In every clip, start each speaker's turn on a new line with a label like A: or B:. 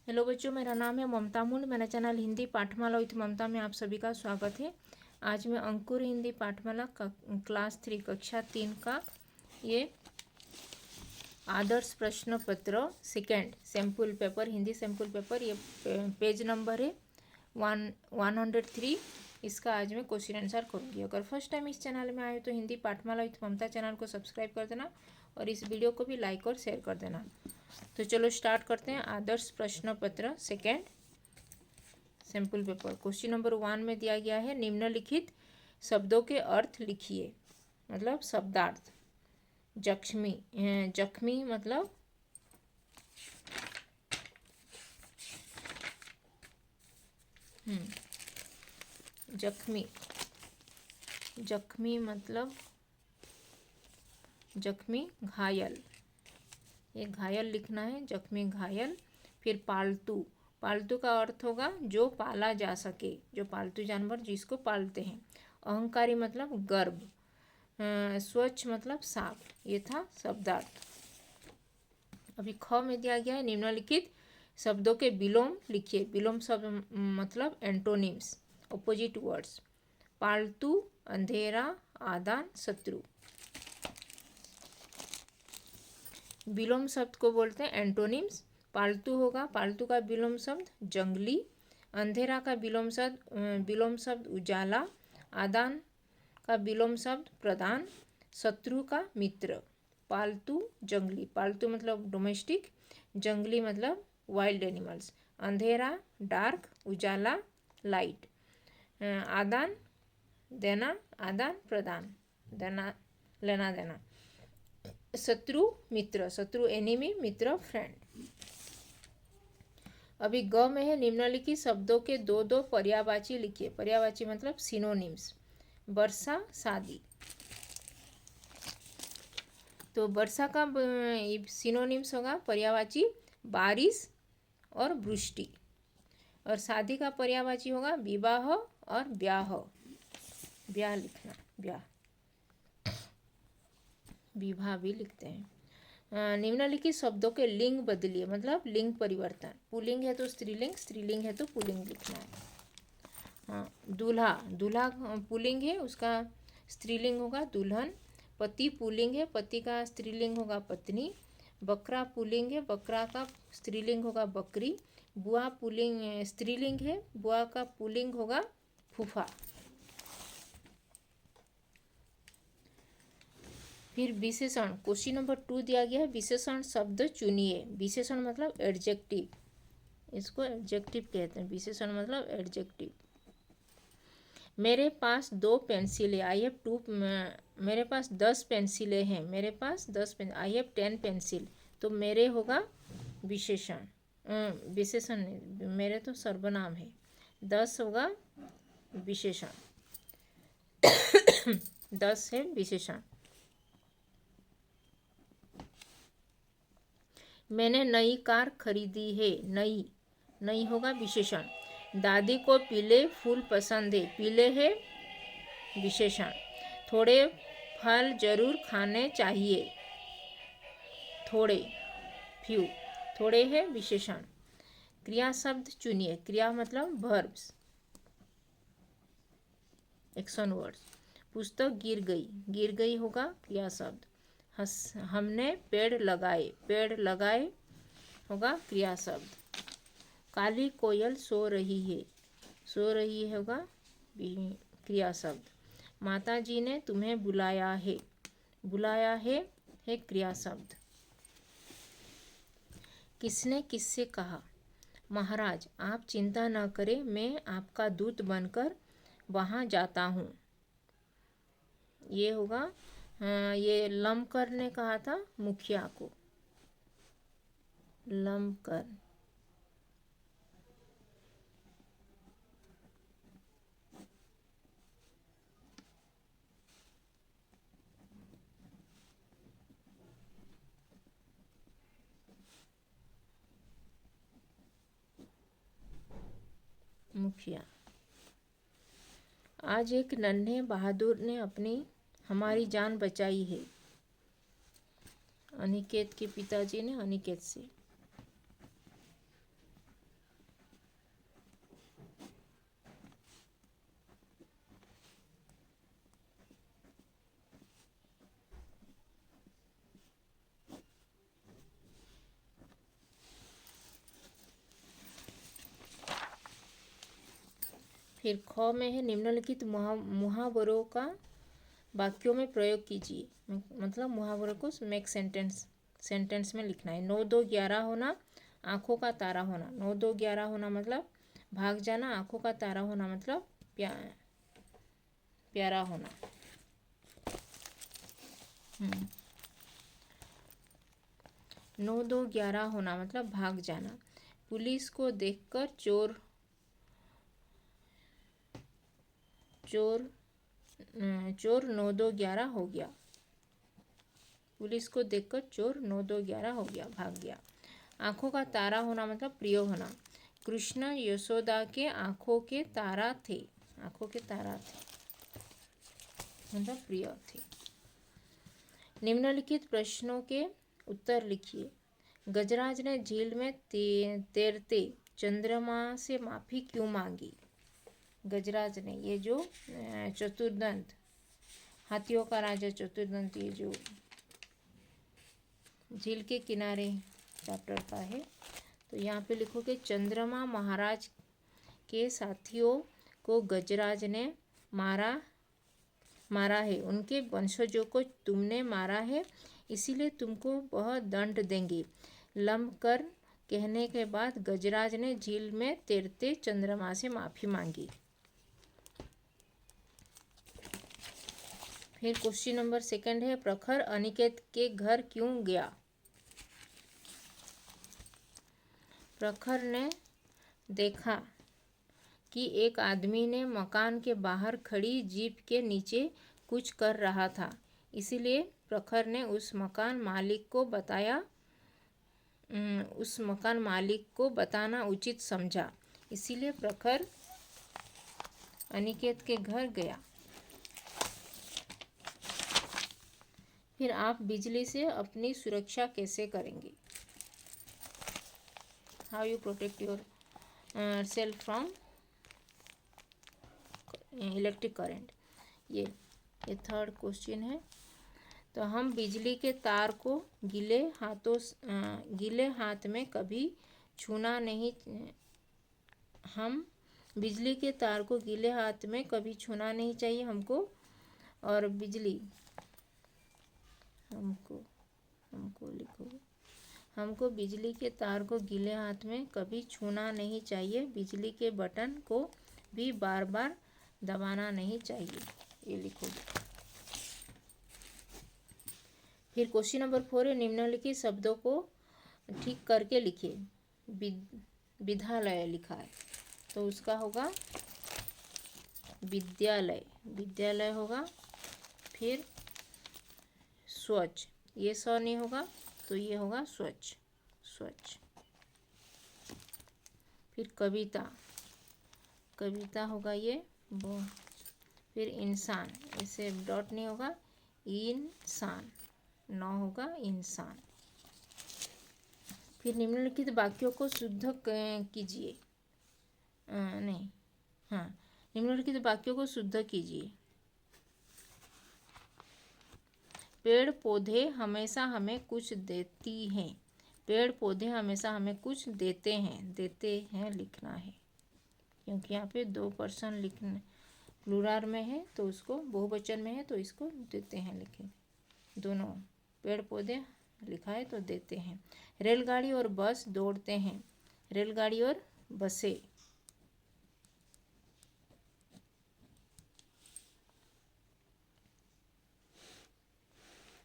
A: Hello बच्चों, मेरा नाम है ममता मुंड। मेरा चैनल हिंदी पाठमाला विथ ममता में आप सभी का स्वागत है। आज मैं अंकुर हिंदी पाठमाला क्लास 3 कक्षा 3 का ये आदर्श प्रश्न पत्र second sample paper, Hindi sample paper, ये पेज नंबर है 103। इसका आज मैं क्वेश्चन आंसर करूँगी। अगर फर्स्ट टाइम इस चैनल में आए तो हिंदी पाठमाला विथ ममता चैनल को सब्सक्राइब कर देना और इस वीडियो को भी लाइक और शेयर कर देना। तो चलो स्टार्ट करते हैं। आदर्श प्रश्न पत्र second sample paper. Question number 1 में दिया गया है, निम्नलिखित शब्दों के अर्थ लिखिए। मतलब शब्दार्थ। जख्मी, जख्मी मतलब जख्मी, जख्मी मतलब जख्मी घायल, ये घायल लिखना है, जख्मी घायल। फिर पालतू, पालतू का अर्थ होगा जो पाला जा सके, जो पालतू जानवर जिसको पालते हैं। अहंकारी मतलब गर्व। स्वच्छ मतलब साफ। ये था शब्दार्थ। अभी ख में दिया गया है, निम्नलिखित शब्दों के विलोम लिखिए। विलोम शब्द मतलब एंटोनिम्स, ऑपोजिट वर्ड्स। पालतू, अंधेरा, आदान, शत्रु। विलोम शब्द को बोलते हैं एंटोनिम्स। पालतू होगा, पालतू का विलोम शब्द जंगली। अंधेरा का विलोम शब्द उजाला। आदान का विलोम शब्द प्रदान। शत्रु का मित्र। पालतू जंगली, पालतू मतलब डोमेस्टिक, जंगली मतलब वाइल्ड एनिमल्स। अंधेरा डार्क, उजाला लाइट। आदान देना, आदान प्रदान, देना लेना देना। शत्रु मित्र, शत्रु एनिमी, मित्र फ्रेंड। अभी ग में है, निम्नलिखित शब्दों के दो दो पर्यायवाची लिखिए। पर्यायवाची मतलब सिनोनिम्स। वर्षा, शादी। तो वर्षा का सिनोनिम्स होगा पर्यायवाची बारिश और वृष्टि। और शादी का पर्यायवाची होगा विवाह और ब्याह। ब्याह लिखना, ब्याह, विवाह भी लिखते हैं। निम्नलिखित शब्दों के लिंग बदलिए, मतलब लिंग परिवर्तन। पुल्लिंग है तो स्त्रीलिंग, स्त्रीलिंग है तो पुल्लिंग लिखना है। हाँ, दूल्हा, दूल्हा पुल्लिंग है, उसका स्त्रीलिंग होगा दुल्हन। पति पुल्लिंग है, पति का स्त्रीलिंग होगा पत्नी। बकरा पुल्लिंग है, बकरा का स्त्रीलिंग होगा बकरी। बुआ पुल्लिंग स्त्रीलिंग है, बुआ का पुल्लिंग होगा फूफा। फिर विशेषण, क्वेश्चन नंबर 2 दिया गया है, विशेषण शब्द चुनिए। विशेषण मतलब एडजेक्टिव, इसको एडजेक्टिव कहते हैं। विशेषण मतलब एडजेक्टिव। मेरे पास 2 पेंसिलें, आई हैव 2, मेरे पास 10 पेंसिलें हैं, मेरे पास 10 पेन, आई हैव 10 पेंसिल। तो मेरे होगा विशेषण, विशेषण नहीं, मेरे तो सर्वनाम है। 10 होगा विशेषण, 10 है विशेषण। मैंने नई कार खरीदी है, नई, नई होगा विशेषण। दादी को पीले फूल पसंद है, पीले है विशेषण। थोड़े फल जरूर खाने चाहिए, थोड़े, फ्यू, थोड़े है विशेषण। क्रिया शब्द चुनिए। क्रिया मतलब वर्ब्स, एक्शन वर्ड्स। पुस्तक गिर गई, गिर गई होगा क्रिया शब्द। हमने पेड़ लगाए, पेड़ लगाए होगा क्रिया शब्द। काली कोयल सो रही है, सो रही होगा क्रिया शब्द। माताजी ने तुम्हें बुलाया है, बुलाया है क्रिया शब्द। किसने किससे कहा, महाराज आप चिंता न करें, मैं आपका दूत बनकर वहाँ जाता हूँ। ये होगा, ये लमकर ने कहा था मुखिया को, लमकर। मुखिया। आज एक नन्हे बहादुर ने हमारी जान बचाई है। अनिकेत के पिताजी ने अनिकेत से। फिर ख में है निम्नलिखित मुहावरों का वाक्यों में प्रयोग कीजिए, मतलब मुहावरों को मेक सेंटेंस में लिखना है। 9 2 11 होना, आँखों का तारा होना। 9 2 11 होना मतलब भाग जाना, आँखों का तारा होना मतलब प्यारा होना। 9 2 11 होना मतलब भाग जाना। पुलिस को देखकर चोर 9 2 11 हो गया। पुलिस को देखकर चोर 9 2 11 हो गया, भाग गया। आँखों का तारा होना मतलब प्रिय होना। कृष्ण यशोदा के आँखों के तारा थे। आँखों के तारा थे मतलब प्रिय थे। निम्नलिखित प्रश्नों के उत्तर लिखिए। गजराज ने झील में तैरते चंद्रमा से माफ़ी क्यों मांगी? गजराज ने, ये जो चतुर्दंत, हाथियों का राजा चतुर्दंत, ये जो झील के किनारे चैप्टर का है, तो यहाँ पे लिखोगे चंद्रमा महाराज के साथियों को गजराज ने मारा है, उनके वंशजों को तुमने मारा है, इसीलिए तुमको वह दंड देंगे। लंबकर कहने के बाद गजराज ने झील में तैरते चंद्रमा से माफ़ी मांगी। फिर क्वेश्चन नंबर 2 है, प्रखर अनिकेत के घर क्यों गया? प्रखर ने देखा कि एक आदमी ने मकान के बाहर खड़ी जीप के नीचे कुछ कर रहा था, इसीलिए प्रखर ने उस मकान मालिक को बताना उचित समझा, इसीलिए प्रखर अनिकेत के घर गया। फिर आप बिजली से अपनी सुरक्षा कैसे करेंगे? How you protect your self from electric current. ये 3rd क्वेश्चन है। तो हम बिजली के तार को गीले हाथ में कभी छूना नहीं चाहिए हमको। और बिजली हमको बिजली के तार को गीले हाथ में कभी छूना नहीं चाहिए। बिजली के बटन को भी बार बार दबाना नहीं चाहिए, ये लिखोगे। फिर क्वेश्चन नंबर 4 है, निम्नलिखित शब्दों को ठीक करके लिखिए। विद्यालय लिखा है, तो उसका होगा विद्यालय होगा। फिर स्वच्छ, ये स नहीं होगा तो ये होगा स्वच्छ। फिर कविता होगा ये वो। फिर इंसान, इसे डॉट नहीं होगा, इंसान, न होगा इंसान। फिर निम्नलिखित वाक्यों को शुद्ध कीजिए। निम्नलिखित वाक्यों को शुद्ध कीजिए। पेड़ पौधे हमेशा हमें कुछ देती हैं। पेड़ पौधे हमेशा हमें कुछ देते हैं लिखना है, क्योंकि यहाँ पे 2 पर्सन लिखना प्लूरल में है, तो उसको बहुवचन में है तो इसको देते हैं लिखे। दोनों पेड़ पौधे लिखा है तो देते हैं। रेलगाड़ी और बस दौड़ते हैं। रेलगाड़ी और बसें।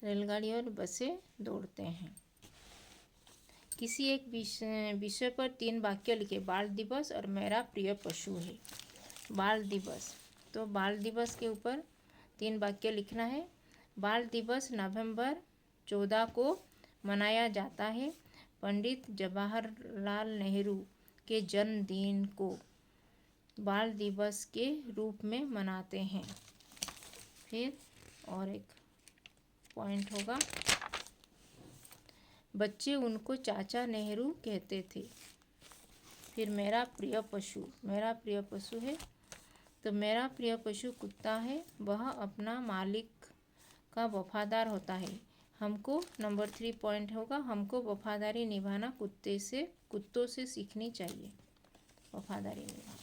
A: रेलगाड़ी और बसें दौड़ते हैं। किसी एक विषय पर 3 वाक्य लिखे। बाल दिवस और मेरा प्रिय पशु है। बाल दिवस, तो बाल दिवस के ऊपर 3 वाक्य लिखना है। बाल दिवस नवंबर 14 को मनाया जाता है। पंडित जवाहरलाल नेहरू के जन्मदिन को बाल दिवस के रूप में मनाते हैं। फिर और एक पॉइंट होगा, बच्चे उनको चाचा नेहरू कहते थे। फिर मेरा प्रिय पशु है, तो मेरा प्रिय पशु कुत्ता है। वह अपना मालिक का वफादार होता है। हमको नंबर 3 पॉइंट होगा, हमको वफादारी निभाना कुत्तों से सीखनी चाहिए। वफादारी निभाना।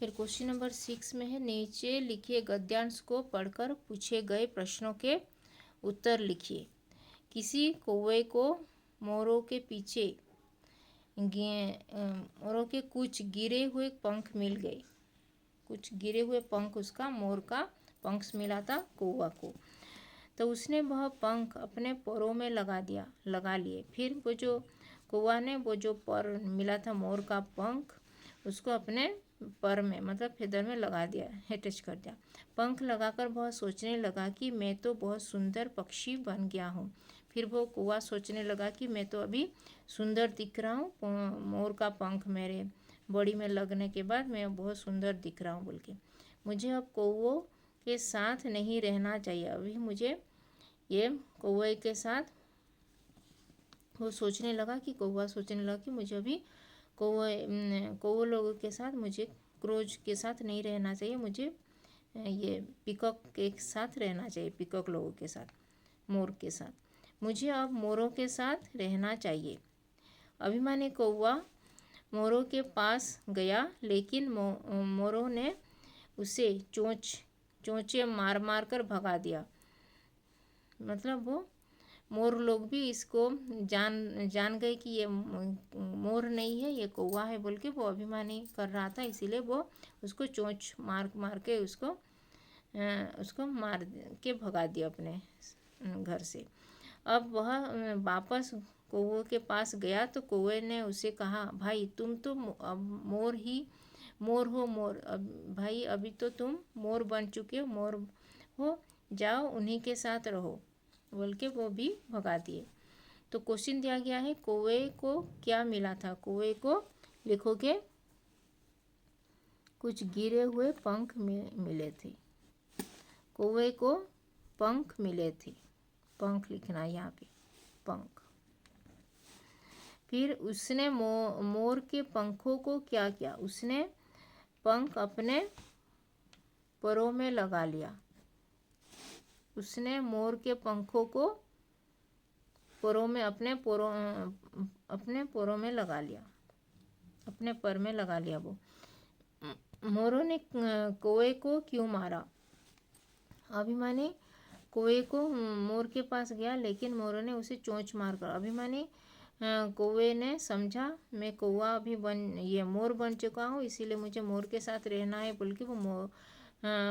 A: फिर क्वेश्चन नंबर 6 में है, नीचे लिखे गद्यांश को पढ़कर पूछे गए प्रश्नों के उत्तर लिखिए। किसी कौवे को मोरों के पीछे मोरों के कुछ गिरे हुए पंख मिल गए। कुछ गिरे हुए पंख उसका मोर का पंख मिला था कौवा को। तो उसने वह पंख अपने पैरों में लगा लिए। फिर वो जो कौवा ने वो जो पर मिला था मोर का पंख उसको अपने पर में मतलब फेदर में लगा दिया, अटैच कर दिया। पंख लगाकर वह सोचने लगा कि मैं तो बहुत सुंदर पक्षी बन गया हूँ। फिर वो कौवा सोचने लगा कि मैं तो अभी सुंदर दिख रहा हूँ, मोर का पंख मेरे बॉडी में लगने के बाद मैं बहुत सुंदर दिख रहा हूँ बोल के। मुझे अब कौवों के साथ नहीं रहना चाहिए। अभी मुझे ये कौवे के साथ वो सोचने लगा कि कौवा सोचने लगा कि मुझे अभी कौवे लोगों के साथ, मुझे क्रोज के साथ नहीं रहना चाहिए। मुझे ये पीकॉक के साथ रहना चाहिए, पीकॉक लोगों के साथ, मोर के साथ। मुझे अब मोरों के साथ रहना चाहिए। अभिमानी कौवा मोरों के पास गया, लेकिन मोरों ने उसे चोंचे मार मार कर भगा दिया। मतलब वो मोर लोग भी इसको जान गए कि ये मोर नहीं है, ये कौवा है बोल के वो अभिमानी कर रहा था, इसीलिए वो उसको चोंच मार के उसको मार के भगा दिया अपने घर से। अब वह वापस कौवे के पास गया तो कौवे ने उसे कहा, भाई तुम तो अब मोर हो। अब भाई अभी तो तुम मोर बन चुके हो, मोर हो, जाओ उन्हीं के साथ रहो बोल के वो भी भगा दिए। तो क्वेश्चन दिया गया है, कौवे को क्या मिला था? कौवे को लिखोगे कुछ गिरे हुए पंख मिले थे। कौवे को पंख मिले थे, पंख लिखना यहाँ पे, पंख। फिर उसने मोर के पंखों को क्या किया? उसने पंख अपने पैरों में लगा लिया। उसने मोर के पंखों को पैरों में अपने पैरों में लगा लिया, अपने पर में लगा लिया। वो मोरों ने कौवे को क्यों मारा? अभिमानी कौवे को मोर के पास गया, लेकिन मोरों ने उसे चोंच मार कर। अभिमानी कौवे ने समझा मैं कौवा अभी ये मोर बन चुका हूँ, इसीलिए मुझे मोर के साथ रहना है बोल के वो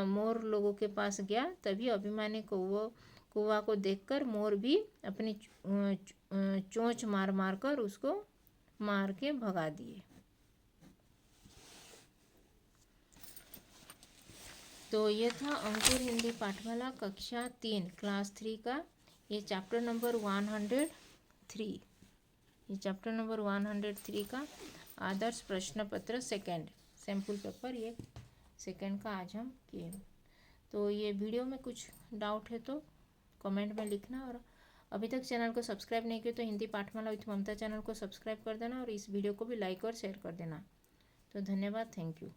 A: मोर लोगों के पास गया। तभी अभिमानी कौवा को देखकर मोर भी अपनी चोंच मार मार कर उसको मार के भगा दिए। तो ये था अंकुर हिंदी पाठमाला कक्षा 3 क्लास 3 का ये चैप्टर नंबर 103। ये चैप्टर नंबर 103 का आदर्श प्रश्न पत्र सेकंड सैम्पल पेपर ये सेकंड का आज हम किए। तो ये वीडियो में कुछ डाउट है तो कमेंट में लिखना, और अभी तक चैनल को सब्सक्राइब नहीं किया तो हिंदी पाठमाला विथ ममता चैनल को सब्सक्राइब कर देना, और इस वीडियो को भी लाइक और शेयर कर देना। तो धन्यवाद, थैंक यू।